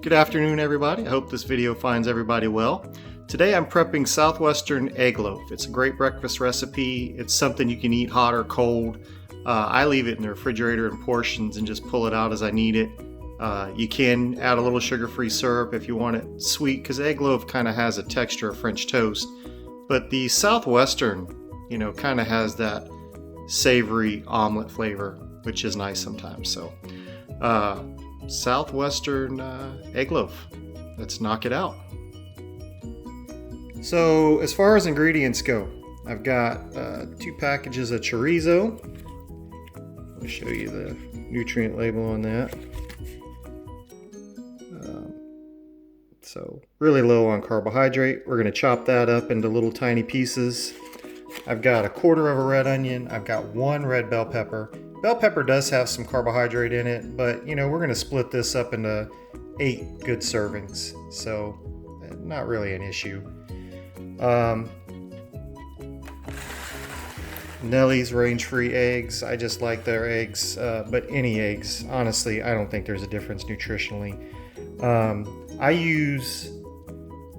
Good afternoon, everybody. I hope this video finds everybody well. Today I'm prepping Southwestern Egg Loaf. It's a great breakfast recipe. It's something you can eat hot or cold. I leave it in the refrigerator in portions and just pull it out as I need it. You can add a little sugar-free syrup if you want it sweet, because egg loaf kind of has a texture of French toast. But the Southwestern, kind of has that savory omelet flavor, which is nice sometimes. So, Southwestern egg loaf. Let's knock it out. So as far as ingredients go, I've got 2 packages of chorizo. I'll show you the nutrient label on that. So really low on carbohydrate. We're going to chop that up into little tiny pieces. I've got 1/4 of a red onion. I've got 1 red bell pepper. Bell pepper does have some carbohydrate in it, but we're going to split this up into 8 good servings, so not really an issue. Nellie's range-free eggs. I just like their eggs, but any eggs, honestly, I don't think there's a difference nutritionally. I use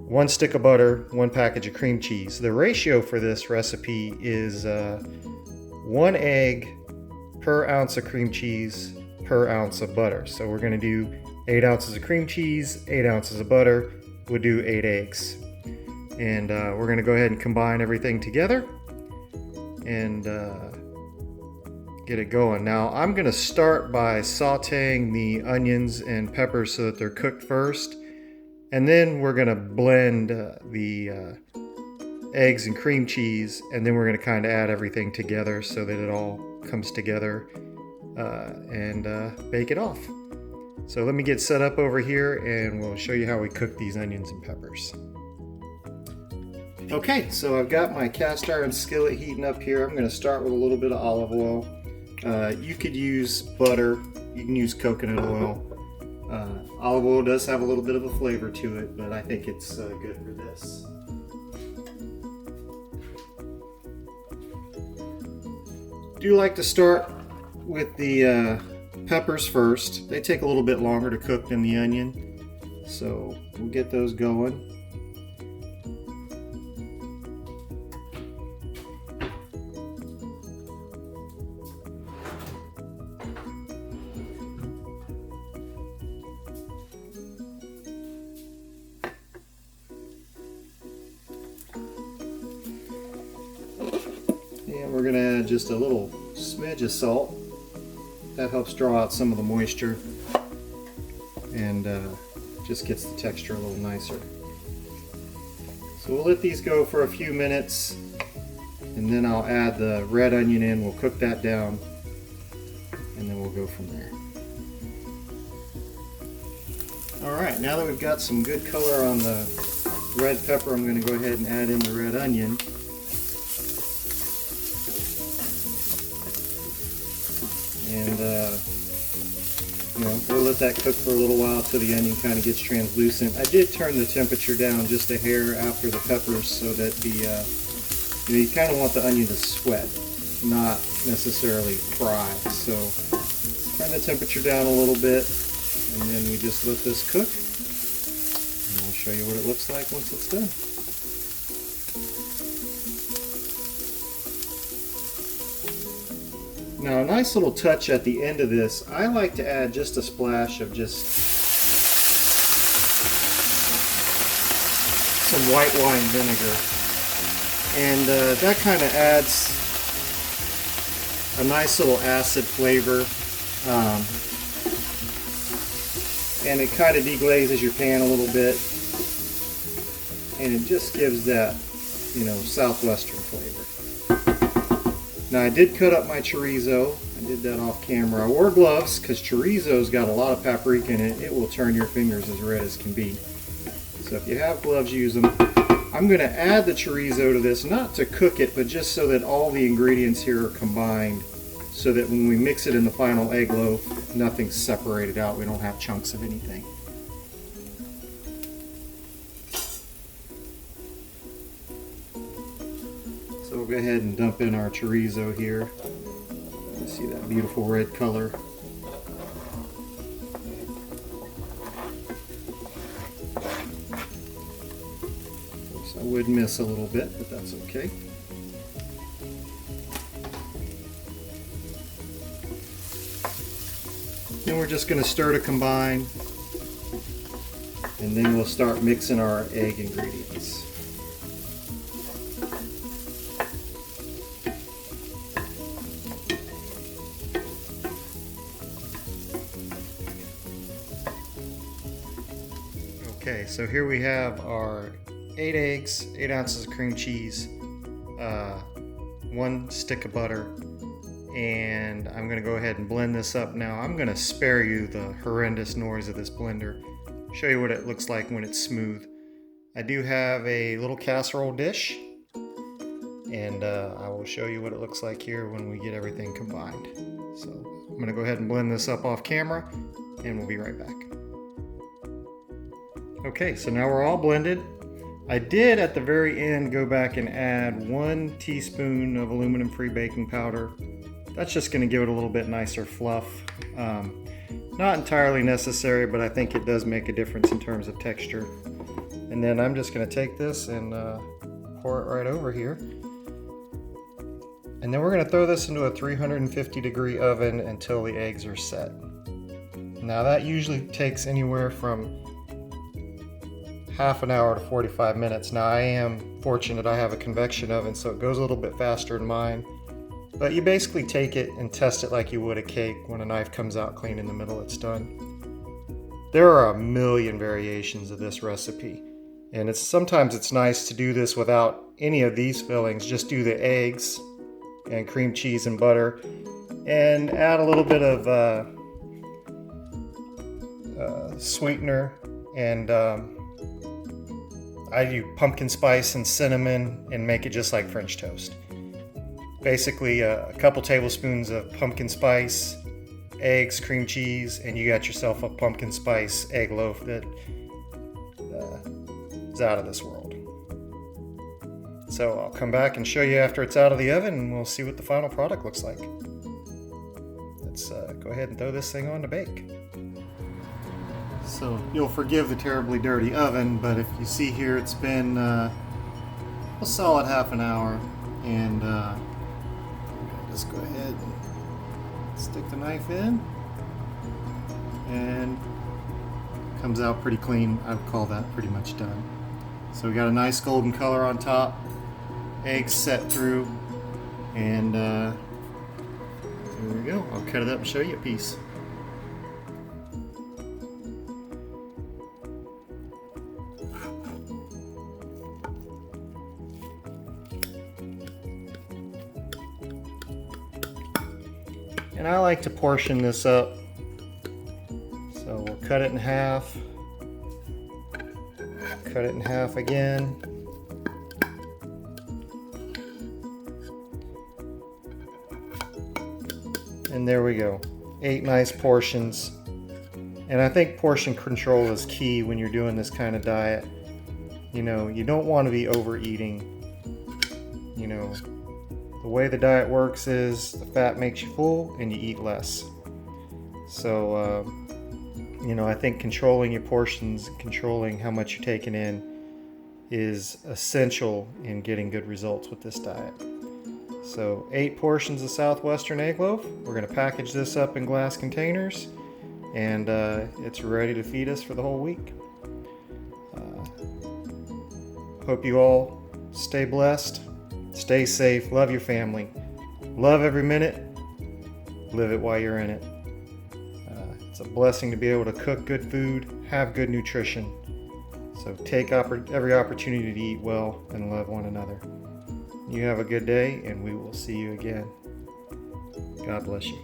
1 stick of butter, 1 package of cream cheese. The ratio for this recipe is 1 egg per ounce of cream cheese per ounce of butter. So we're going to do 8 ounces of cream cheese, 8 ounces of butter. We'll do 8 eggs. And we're going to go ahead and combine everything together and get it going. Now I'm going to start by sauteing the onions and peppers so that they're cooked first. And then we're going to blend the eggs and cream cheese, and then we're going to kind of add everything together so that it all comes together and bake it off. So let me get set up over here and we'll show you how we cook these onions and peppers. Okay, so I've got my cast iron skillet heating up here. I'm going to start with a little bit of olive oil. You could use butter, you can use coconut oil. Olive oil does have a little bit of a flavor to it, but I think it's good for this. Do like to start with the peppers first. They take a little bit longer to cook than the onion, so we'll get those going. And we're going to add just a little smidge of salt. That helps draw out some of the moisture and just gets the texture a little nicer. So we'll let these go for a few minutes, and then I'll add the red onion in. We'll cook that down, and then we'll go from there. Alright, now that we've got some good color on the red pepper, I'm going to go ahead and add in the red onion. And we'll let that cook for a little while till the onion kind of gets translucent. I did turn the temperature down just a hair after the peppers so that the you kind of want the onion to sweat, not necessarily fry. So turn the temperature down a little bit, and then we just let this cook. And I'll show you what it looks like once it's done. Now, a nice little touch at the end of this, I like to add just a splash of just some white wine vinegar. And that kind of adds a nice little acid flavor. And it kind of deglazes your pan a little bit. And it just gives that, Southwestern flavor. Now I did cut up my chorizo. I did that off camera. I wore gloves because chorizo's got a lot of paprika in it. It will turn your fingers as red as can be. So if you have gloves, use them. I'm going to add the chorizo to this, not to cook it, but just so that all the ingredients here are combined, so that when we mix it in the final egg loaf, nothing's separated out. We don't have chunks of anything. So we'll go ahead and dump in our chorizo here. See that beautiful red color. So I would miss a little bit, but that's okay. Then we're just going to stir to combine, and then we'll start mixing our egg ingredients. Okay, so here we have our 8 eggs, 8 ounces of cream cheese, 1 stick of butter, and I'm going to go ahead and blend this up now. I'm going to spare you the horrendous noise of this blender, show you what it looks like when it's smooth. I do have a little casserole dish, and I will show you what it looks like here when we get everything combined. So I'm going to go ahead and blend this up off camera, and we'll be right back. Okay, so now we're all blended. I did at the very end go back and add 1 teaspoon of aluminum-free baking powder. That's just going to give it a little bit nicer fluff. Not entirely necessary, but I think it does make a difference in terms of texture. And then I'm just going to take this and pour it right over here. And then we're going to throw this into a 350-degree oven until the eggs are set. Now that usually takes anywhere from half an hour to 45 minutes. Now I am fortunate I have a convection oven, so it goes a little bit faster than mine. But you basically take it and test it like you would a cake. When a knife comes out clean in the middle, it's done. There are a million variations of this recipe, and sometimes it's nice to do this without any of these fillings. Just do the eggs and cream cheese and butter, and add a little bit of sweetener, and I do pumpkin spice and cinnamon, and make it just like French toast. Basically a couple tablespoons of pumpkin spice, eggs, cream cheese, and you got yourself a pumpkin spice egg loaf that is out of this world. So I'll come back and show you after it's out of the oven, and we'll see what the final product looks like. Let's go ahead and throw this thing on to bake. So you'll forgive the terribly dirty oven, but if you see here, it's been a solid half an hour, and just go ahead and stick the knife in, and it comes out pretty clean. I would call that pretty much done. So we got a nice golden color on top, eggs set through, and there we go. I'll cut it up and show you a piece. And I like to portion this up, so we'll cut it in half, cut it in half again, and there we go, 8 nice portions. And I think portion control is key when you're doing this kind of diet. You know, you don't want to be overeating. You know, the way the diet works is the fat makes you full and you eat less. So, you know, I think controlling your portions, controlling how much you're taking in is essential in getting good results with this diet. So 8 portions of Southwestern Egg Loaf. We're going to package this up in glass containers, and it's ready to feed us for the whole week. Hope you all stay blessed. Stay safe, love your family, love every minute, live it while you're in it. It's a blessing to be able to cook good food, have good nutrition. So take every opportunity to eat well and love one another. You have a good day, and we will see you again. God bless you.